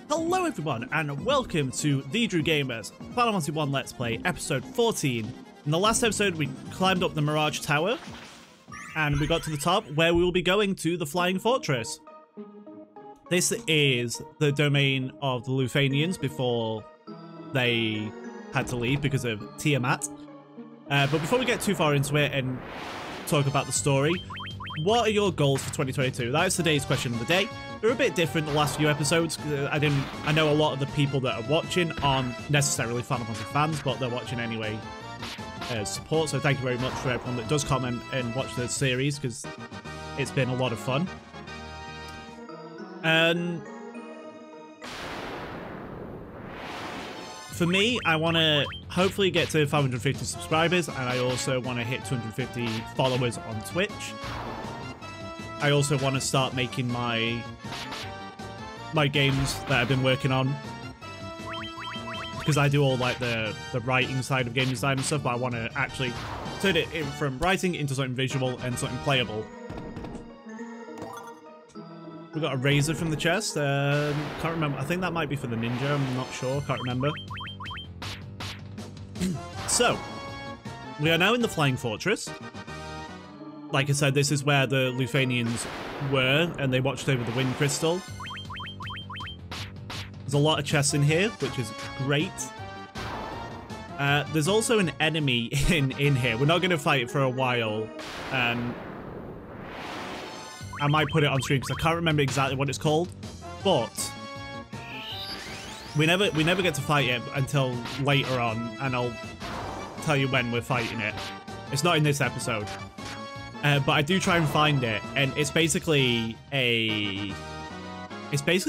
Hello everyone, and welcome to The Drew Gamers Final Fantasy 1 Let's Play, episode 14. In the last episode, we climbed up the Mirage Tower, and we got to the top, where we will be going to the Flying Fortress. This is the domain of the Lunfenians before they had to leave because of Tiamat. But before we get too far into it and talk about the story, what are your goals for 2022? That is today's question of the day. They're a bit different the last few episodes. I know a lot of the people that are watching aren't necessarily Final Fantasy fans, but they're watching anyway as support. So thank you very much for everyone that does comment and watch the series, because it's been a lot of fun. And for me, I want to hopefully get to 550 subscribers, and I also want to hit 250 followers on Twitch. I also want to start making my games that I've been working on, because I do all like the writing side of game design and stuff, but I want to actually turn it from writing into something visual and something playable. We got a razor from the chest. Can't remember. I think that might be for the ninja. I'm not sure. Can't remember. So, we are now in the Flying Fortress. Like I said, this is where the Lunfenians were, and they watched over the wind crystal. There's a lot of chests in here, which is great. There's also an enemy in here. We're not going to fight it for a while. I might put it on stream because I can't remember exactly what it's called, but we never get to fight it until later on, and I'll tell you when we're fighting it. It's not in this episode. But I do try and find it, and it's basically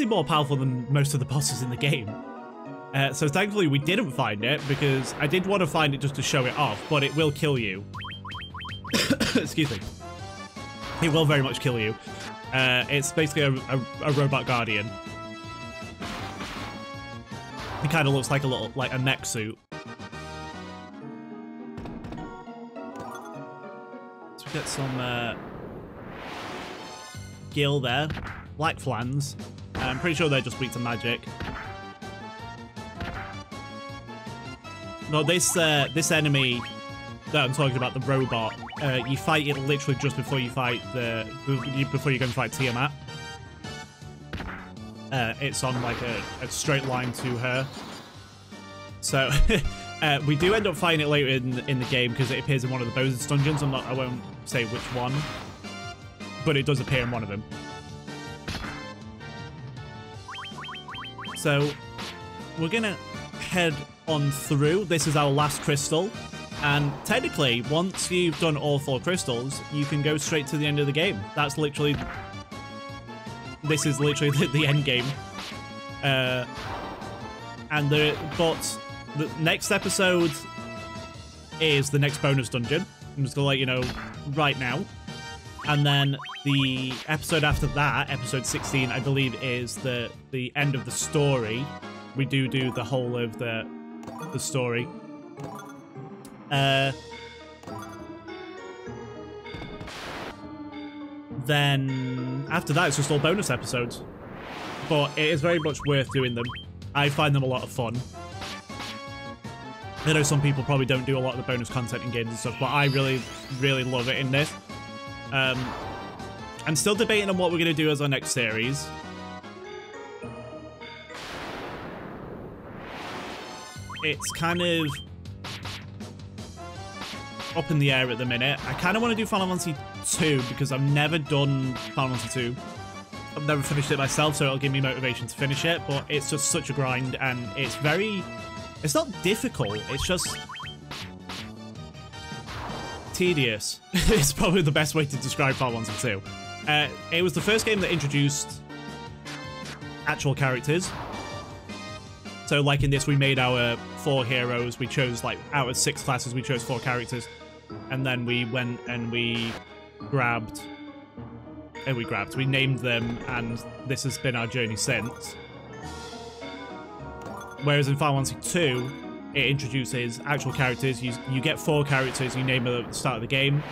more powerful than most of the bosses in the game. So thankfully we didn't find it, because I did want to find it just to show it off, but it will kill you. Excuse me. It will very much kill you. It's basically a robot guardian. It kind of looks like a mech suit. Get some gil there, black flans. I'm pretty sure they're just weak to magic. No, this enemy that I'm talking about, the robot, you fight it literally just before you fight before you go and fight Tiamat. It's on like a straight line to her. So we do end up fighting it later in the game, because it appears in one of the bonus dungeons. I won't say which one, but it does appear in one of them. So we're gonna head on through. This is our last crystal, and technically once you've done all 4 crystals, you can go straight to the end of the game. This is literally the end game. But the next episode is the next bonus dungeon. I'm just gonna let you know right now. And then the episode after that, episode 16, I believe, is the end of the story. We do the whole of the story. Then after that, it's just all bonus episodes. But it is very much worth doing them. I find them a lot of fun. I know some people probably don't do a lot of the bonus content in games and stuff, but I really, really love it in this. I'm still debating on what we're going to do as our next series. It's kind of up in the air at the minute. I kind of want to do Final Fantasy 2, because I've never done Final Fantasy 2. I've never finished it myself, so it'll give me motivation to finish it, but it's just such a grind, and it's not difficult, it's just tedious. It's probably the best way to describe Final Fantasy 2. It was the first game that introduced actual characters. So like in this, we made our 4 heroes. We chose, like, out of 6 classes, we chose 4 characters. And then we went and we named them, and this has been our journey since. Whereas in Final Fantasy 2, it introduces actual characters. You get 4 characters, you name them at the start of the game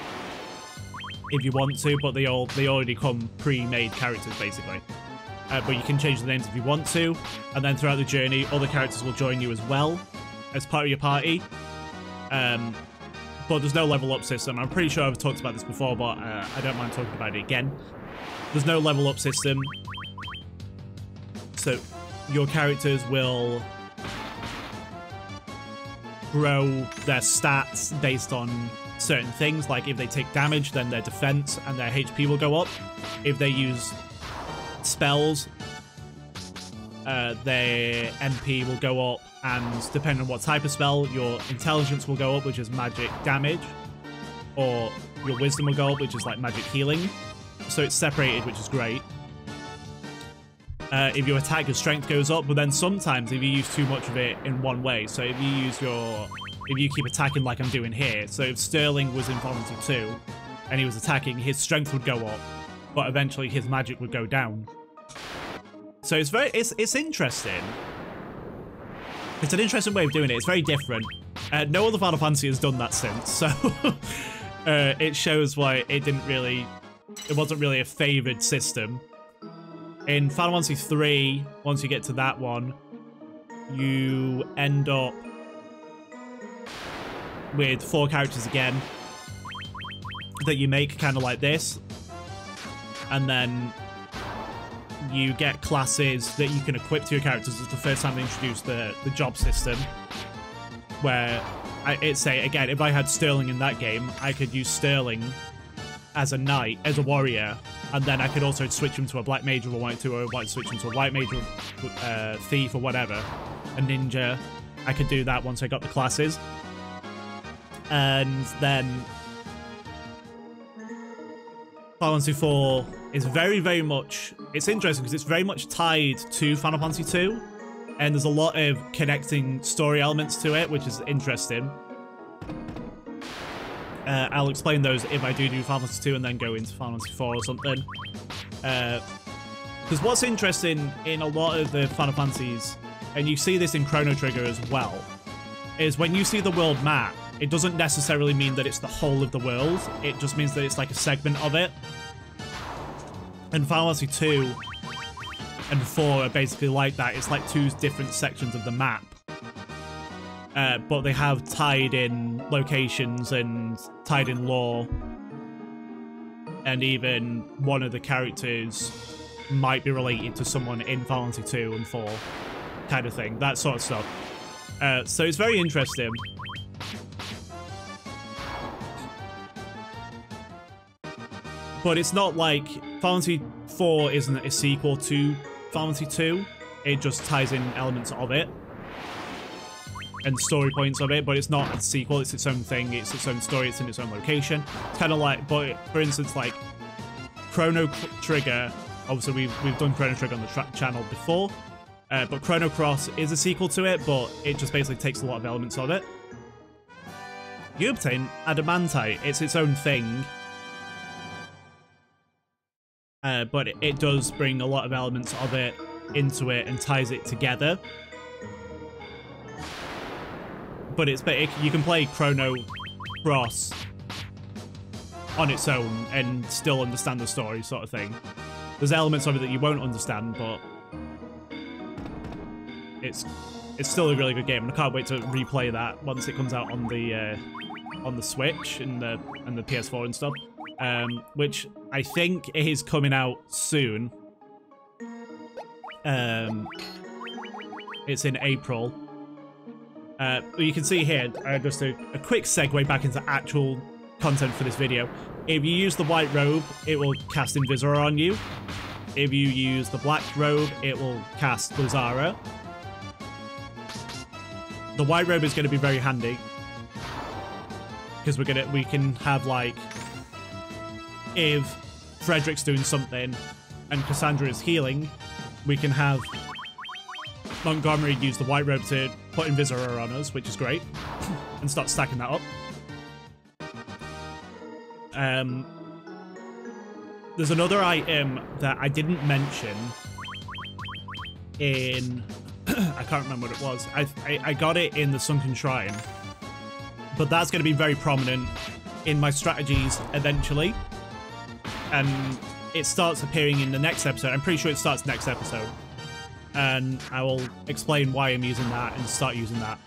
if you want to, but they already come pre-made characters, basically. but you can change the names if you want to. And then throughout the journey, other characters will join you as well as part of your party. But there's no level up system. I'm pretty sure I've talked about this before, but I don't mind talking about it again. There's no level up system. So your characters will grow their stats based on certain things. Like if they take damage, then their defense and their HP will go up. If they use spells, their MP will go up, and depending on what type of spell, your intelligence will go up, which is magic damage, or your wisdom will go up, which is like magic healing. So it's separated, which is great. If you attack, your strength goes up, but then sometimes if you use too much of it in one way, so if you keep attacking like I'm doing here, so if Sterling was in Final Fantasy 2 and he was attacking, his strength would go up, but eventually his magic would go down. So it's interesting. It's an interesting way of doing it. It's very different. No other Final Fantasy has done that since, so it shows why it wasn't really a favored system. In Final Fantasy 3, once you get to that one, you end up with 4 characters again that you make kind of like this. And then you get classes that you can equip to your characters. It's the first time they introduced the job system, where it's say, again, if I had Sterling in that game, I could use Sterling as a knight, as a warrior, and then I could also switch him to a black mage if I wanted to, or I wanted to switch him to a white mage or thief or whatever, a ninja. I could do that once I got the classes. And then Final Fantasy 4 is very, very much... It's interesting because it's very much tied to Final Fantasy 2, and there's a lot of connecting story elements to it, which is interesting. I'll explain those if I do Final Fantasy 2 and then go into Final Fantasy 4 or something. Because what's interesting in a lot of the Final Fantasies, and you see this in Chrono Trigger as well, is when you see the world map, it doesn't necessarily mean that it's the whole of the world. It just means that it's like a segment of it. And Final Fantasy 2 and 4 are basically like that. It's like 2 different sections of the map. But they have tied in locations and tied in lore. And even one of the characters might be related to someone in Final Fantasy 2 and 4. Kind of thing. That sort of stuff. So it's very interesting. But it's not like Final Fantasy 4 isn't a sequel to Final Fantasy 2. It just ties in elements of it and story points of it, but it's not a sequel. It's its own thing. It's its own story. It's in its own location. It's kind of like, but for instance, like Chrono Trigger. Obviously, we've done Chrono Trigger on the channel before, but Chrono Cross is a sequel to it, but it just basically takes a lot of elements of it. You obtain Adamantite. It's its own thing. But it does bring a lot of elements of it into it and ties it together. But you can play Chrono Cross on its own and still understand the story, sort of thing. There's elements of it that you won't understand, but it's still a really good game, and I can't wait to replay that once it comes out on the Switch and the PS4 and stuff. Which I think is coming out soon. It's in April. You can see here, just a quick segue back into actual content for this video. If you use the white robe, it will cast Invisora on you. If you use the black robe, it will cast Luzara. The white robe is going to be very handy, because we can have, like, if Frederick's doing something and Cassandra is healing, we can have Montgomery use the white robe to put Invisora on us, which is great, and start stacking that up. There's another item that I didn't mention in... I can't remember what it was. I got it in the Sunken Shrine, but that's going to be very prominent in my strategies eventually. And it starts appearing in the next episode. I'm pretty sure it starts next episode. And I will explain why I'm using that and start using that.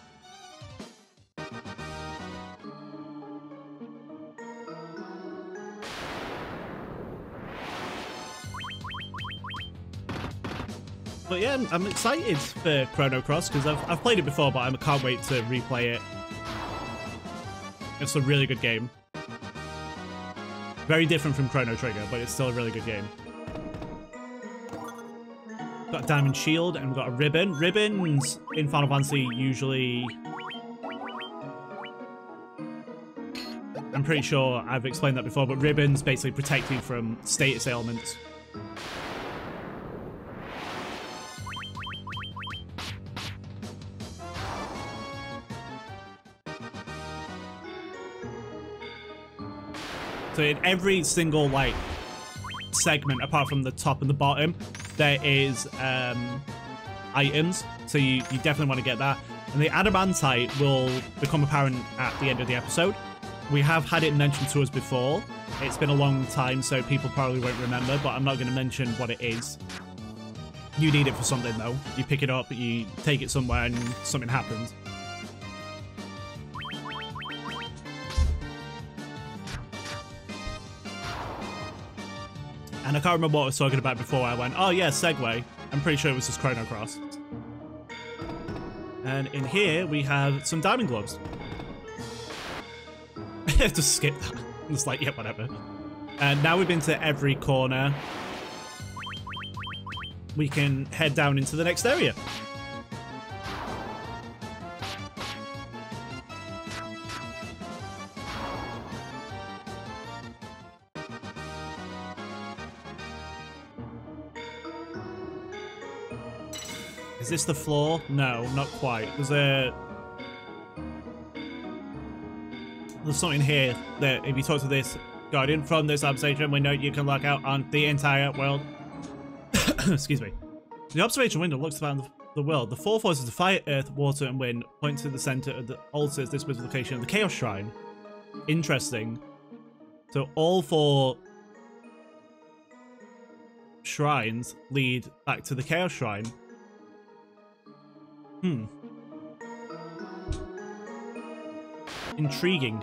But yeah, I'm excited for Chrono Cross because I've played it before, but I can't wait to replay it. It's a really good game. Very different from Chrono Trigger, but it's still a really good game. Got a diamond shield and we've got a ribbon. Ribbons in Final Fantasy usually... I'm pretty sure I've explained that before, but ribbons basically protect you from status ailments. So in every single, like, segment, apart from the top and the bottom, there is items. So you definitely want to get that. And the adamantite will become apparent at the end of the episode. We have had it mentioned to us before. It's been a long time, so people probably won't remember, but I'm not going to mention what it is. You need it for something, though. You pick it up, you take it somewhere, and something happens. And I can't remember what I was talking about before I went, oh yeah, Segway. I'm pretty sure it was just Chrono Cross. And in here, we have some diamond gloves. Just skip that. I'm just like, yeah, whatever. And now we've been to every corner. We can head down into the next area. Is this the floor? No, not quite. There's something here that if you talk to this guardian from this observation window, you can look out on the entire world. Excuse me. The observation window looks around the world. The four forces of fire, earth, water, and wind point to the center of the altar as this was the location of the Chaos Shrine. Interesting. So all four shrines lead back to the Chaos Shrine. Intriguing.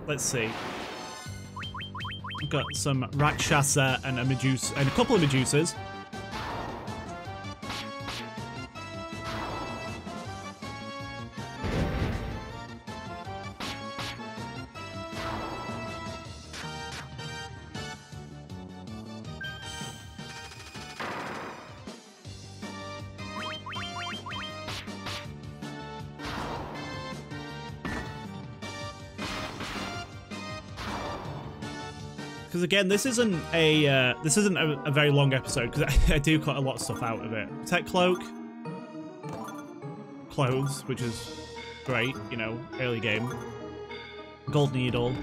Let's see. We've got some Rakshasa and a Medusa and a couple of Medusas. Because again, this isn't a very long episode because I do cut a lot of stuff out of it. Protect cloak, clothes, which is great, you know, early game. Gold needle,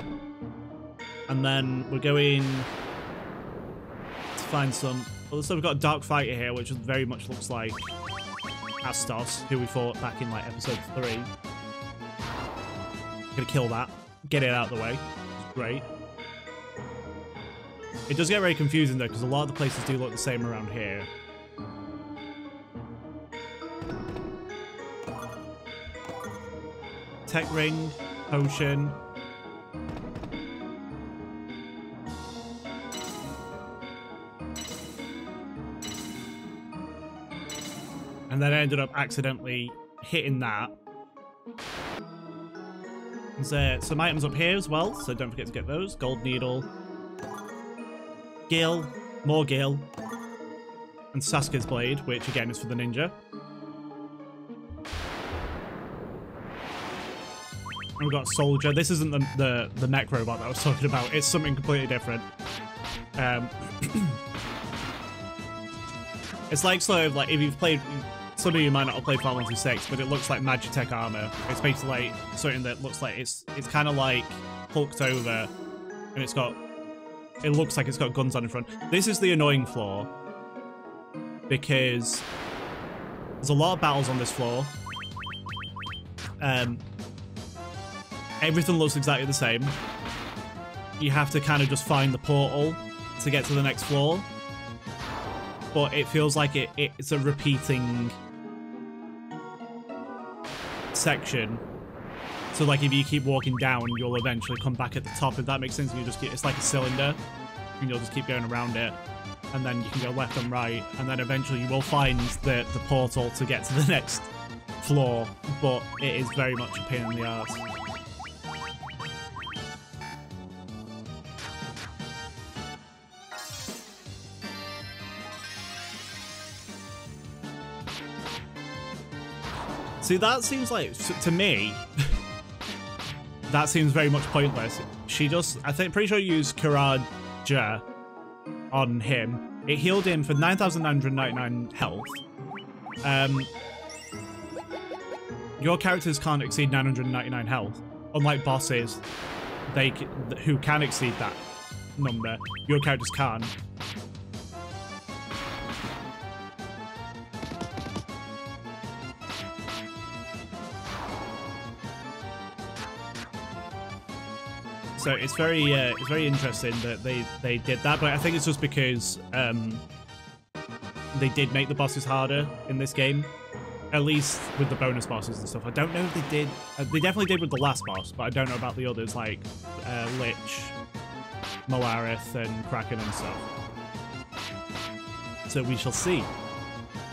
and then we're going to find some. Well, so we've got a dark fighter here, which very much looks like Astos, who we fought back in like episode 3. Gonna kill that, get it out of the way. Great. It does get very confusing though, because a lot of the places do look the same around here. Tech ring, potion. And then I ended up accidentally hitting that. There's some items up here as well, so don't forget to get those. Gold needle. Gil, more Gil, and Sasuke's blade, which again is for the ninja. And we've got Soldier. This isn't the mech robot that I was talking about. It's something completely different. It's like sort of like if you've played. Some of you might not have played Final Fantasy 6, but it looks like Magitech armor. It's basically like something that looks like it's kind of like hulked over, and it's got. It looks like it's got guns on in front. This is the annoying floor because there's a lot of battles on this floor. Everything looks exactly the same. you have to kind of just find the portal to get to the next floor. But it feels like it's a repeating section. So like if you keep walking down, you'll eventually come back at the top, if that makes sense. You just it's like a cylinder, and you'll just keep going around it. And then you can go left and right, and then eventually you will find the portal to get to the next floor, but it is very much a pain in the arse. See, that seems like, to me, that seems very much pointless. She just, pretty sure you used Karaja on him. It healed him for 9,999 health. Your characters can't exceed 999 health. Unlike bosses, who can exceed that number, your characters can't. So it's very interesting that they did that, but I think it's just because they did make the bosses harder in this game, at least with the bonus bosses and stuff. I don't know if they did. They definitely did with the last boss, but I don't know about the others like Lich, Malarith, and Kraken and stuff. So we shall see.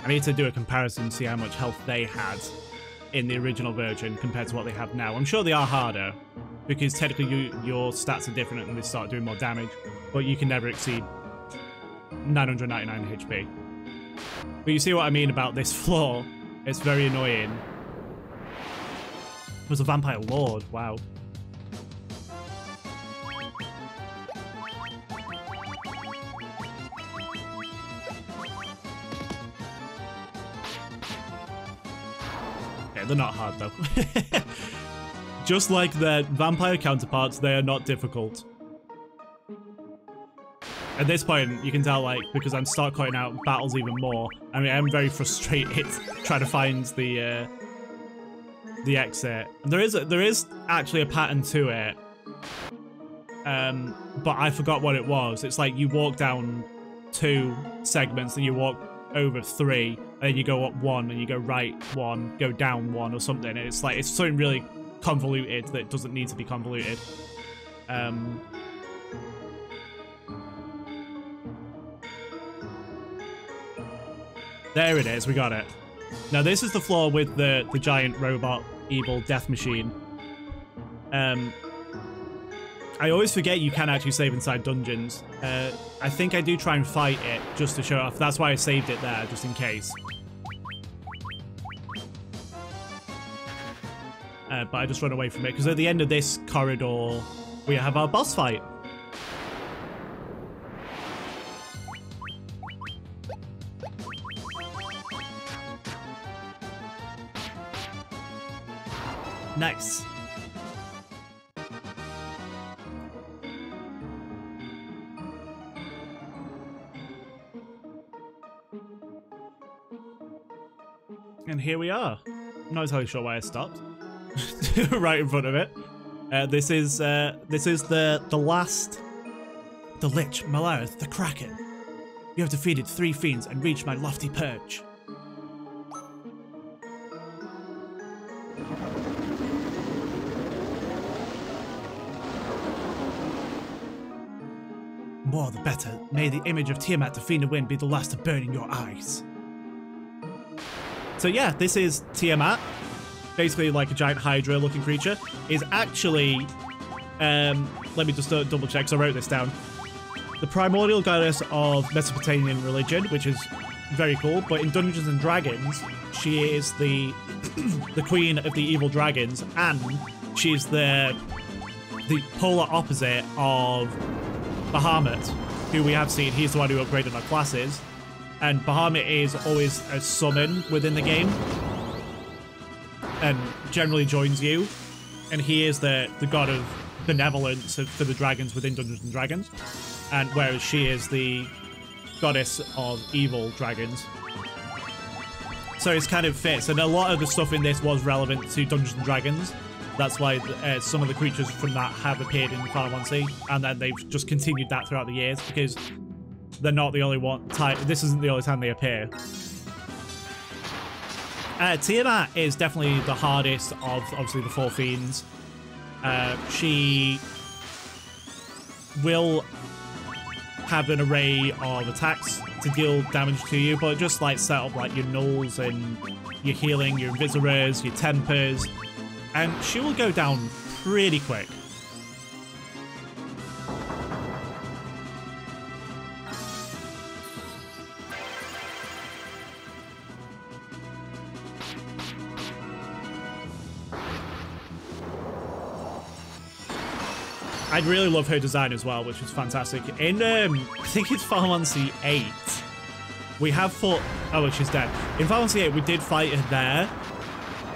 I need to do a comparison to see how much health they had in the original version compared to what they have now. I'm sure they are harder, because technically your stats are different and they start doing more damage, but you can never exceed 999 HP. But you see what I mean about this floor? It's very annoying. It was a vampire lord, wow. Yeah, they're not hard though. Just like their vampire counterparts, they are not difficult. At this point, you can tell, like, because I'm start cutting out battles even more. I mean, I'm very frustrated trying to find the exit. There is actually a pattern to it, but I forgot what it was. It's like you walk down 2 segments, and you walk over 3, and then you go up 1, and you go right 1, go down 1, or something. And it's like it's something really convoluted that doesn't need to be convoluted. There it is, we got it. Now this is the floor with the giant robot evil death machine. I always forget you can actually save inside dungeons. I think I do try and fight it just to show off. That's why I saved it there, just in case. But I just run away from it, because at the end of this corridor, we have our boss fight. Nice. And here we are. I'm not entirely sure why I stopped. Right in front of it. This is the last. The Lich, Malarith, the Kraken. You have defeated 3 fiends and reached my lofty perch. More the better. May the image of Tiamat, the fiend of wind, be the last to burn in your eyes. So yeah, this is Tiamat. Basically like a giant hydra looking creature. Is actually, let me just double check, so I wrote this down. The primordial goddess of Mesopotamian religion, which is very cool, but in Dungeons and Dragons, she is the the queen of the evil dragons, and she's the polar opposite of Bahamut, who we have seen. He's the one who upgraded our classes, and Bahamut is always a summon within the game and generally joins you, and he is the god of benevolence for the dragons within Dungeons and Dragons, and whereas she is the goddess of evil dragons. So it's kind of fits, and a lot of the stuff in this was relevant to Dungeons and Dragons, That's why some of the creatures from that have appeared in Final Fantasy, and then they've just continued that throughout the years because they're not the only one time. This isn't the only time they appear. Tiamat is definitely the hardest of obviously the 4 fiends. She will have an array of attacks to deal damage to you, but just like set up like your nulls and your healing, your invisirays, your tempers, and she will go down pretty quick. I really love her design as well, which is fantastic. In, I think it's Final Fantasy 8, we have fought... Oh, she's dead. In Final Fantasy 8, we did fight her there,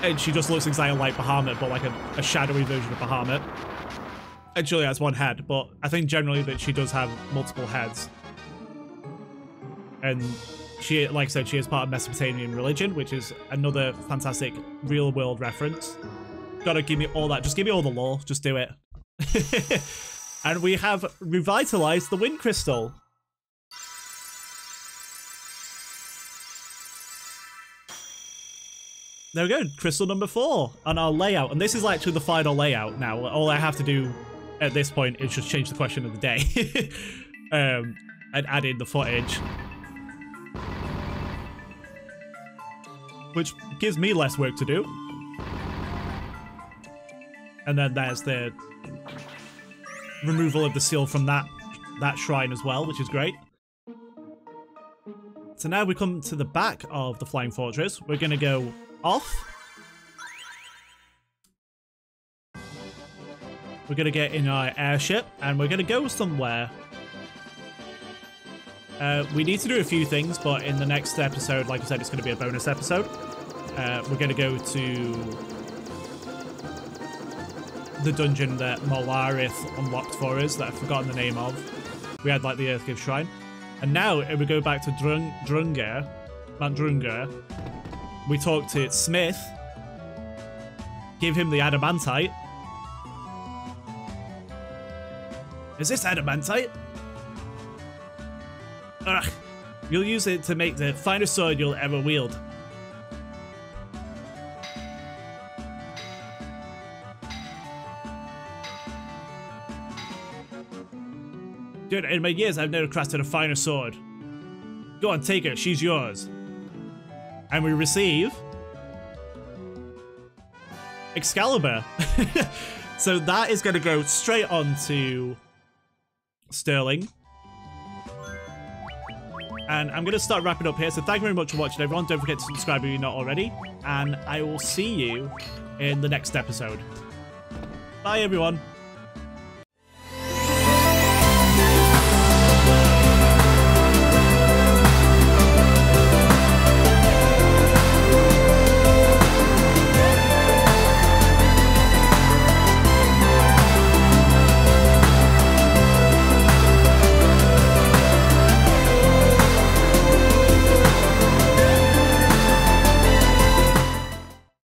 and she just looks exactly like Bahamut, but like a shadowy version of Bahamut. And she only has 1 head, but I think generally that she does have multiple heads. And she, like I said, she is part of Mesopotamian religion, which is another fantastic real-world reference. Gotta give me all that. Just give me all the lore. Just do it. And we have revitalized the wind crystal. There we go, crystal number 4 on our layout. And this is actually the final layout now. All I have to do at this point is just change the question of the day. And add in the footage. Which gives me less work to do. And then there's the removal of the seal from that shrine as well, which is great. So now we come to the back of the Flying Fortress. We're going to go off. We're going to get in our airship, and we're going to go somewhere. We need to do a few things, but in the next episode, like I said, it's going to be a bonus episode. We're going to go to the dungeon that Molarith unlocked for us that I've forgotten the name of. We had like the Earthgive Shrine. And now if we go back to Drunga, Mount Drunga, we talk to Smith, give him the adamantite. Is this adamantite? Ugh. You'll use it to make the finest sword you'll ever wield. Dude, in my years, I've never crafted a finer sword. Go on, take her. She's yours. And we receive Excalibur. So that is going to go straight on to Sterling. And I'm going to start wrapping up here. So thank you very much for watching, everyone. Don't forget to subscribe if you're not already. And I will see you in the next episode. Bye, everyone.